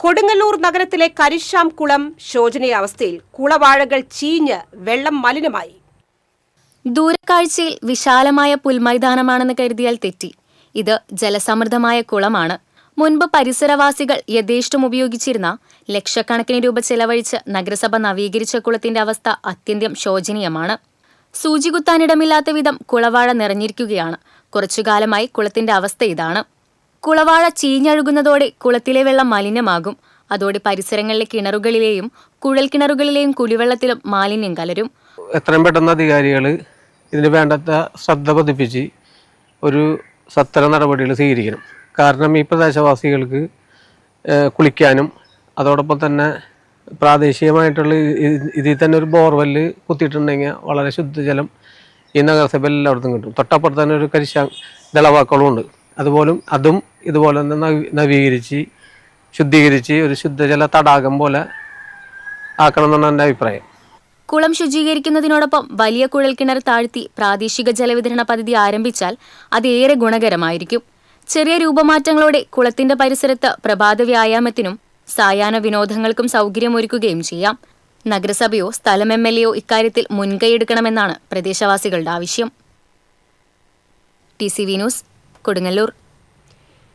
കൊടുങ്ങല്ലൂർ നഗരത്തിലെ കരിശാം കുളം ശോചനീയാവസ്ഥയിൽ കുളവാഴകൾ ചീഞ്ഞ് വെള്ളം മലിനമായി. ദൂരക്കാഴ്ചയിൽ വിശാലമായ പുൽമൈതാനമാണെന്ന് കരുതിയാൽ തെറ്റി. ഇത് ജലസമൃദ്ധമായ കുളമാണ്. മുൻപ് പരിസരവാസികൾ യഥേഷ്ടം ഉപയോഗിച്ചിരുന്ന ലക്ഷക്കണക്കിന് രൂപ ചെലവഴിച്ച് നഗരസഭ നവീകരിച്ച കുളത്തിന്റെ അവസ്ഥ അത്യന്തം ശോചനീയമാണ്. സൂചികുത്താനിടമില്ലാത്ത വിധം കുളവാഴ നിറഞ്ഞിരിക്കുകയാണ്. കുറച്ചുകാലമായി കുളത്തിന്റെ അവസ്ഥ ഇതാണ്. കുളവാഴ ചീഞ്ഞഴുകുന്നതോടെ കുളത്തിലെ വെള്ളം മലിനമാകും. അതോടെ പരിസരങ്ങളിലെ കിണറുകളിലെയും കുഴൽക്കിണറുകളിലെയും കുടിവെള്ളത്തിലും മാലിന്യം കലരും. എത്രയും പെട്ടെന്ന് അധികാരികൾ ഇതിന് വേണ്ടത്ത ശ്രദ്ധ പതിപ്പിച്ച് ഒരു സത്വര നടപടികൾ സ്വീകരിക്കണം. കാരണം ഈ പ്രദേശവാസികൾക്ക് കുളിക്കാനും അതോടൊപ്പം തന്നെ പ്രാദേശികമായിട്ടുള്ള ഇതിൽ തന്നെ ഒരു ബോർവെല്ല് കുത്തിയിട്ടുണ്ടെങ്കിൽ വളരെ ശുദ്ധജലം ഈ നഗരസഭയിൽ എല്ലായിടത്തും കിട്ടും. തൊട്ടപ്പുറത്ത് തന്നെ ഒരു കരിശാം ദളവാക്കളും ഉണ്ട്. അതും ഇതുപോലെ തന്നെ നവീകരിച്ച് ശുദ്ധീകരിച്ച് ഒരു ശുദ്ധജല തടാകം പോലെ ആക്കണമെന്നാണ് എൻ്റെ അഭിപ്രായം. കുളം ശുചീകരിക്കുന്നതിനോടൊപ്പം വലിയ കുഴൽക്കിണർ താഴ്ത്തി പ്രാദേശിക ജലവിതരണ പദ്ധതി ആരംഭിച്ചാൽ അതേറെ ഗുണകരമായിരിക്കും. ചെറിയ രൂപമാറ്റങ്ങളോടെ കുളത്തിന്റെ പരിസരത്ത് പ്രഭാത വ്യായാമത്തിനും സായാഹ്ന വിനോദങ്ങൾക്കും സൗകര്യമൊരുക്കുകയും ചെയ്യാം. നഗരസഭയോ സ്ഥലം MLA യോ ഇക്കാര്യത്തിൽ മുൻകൈയെടുക്കണമെന്നാണ് പ്രദേശവാസികളുടെ ആവശ്യം. TCV news, Kodungallur.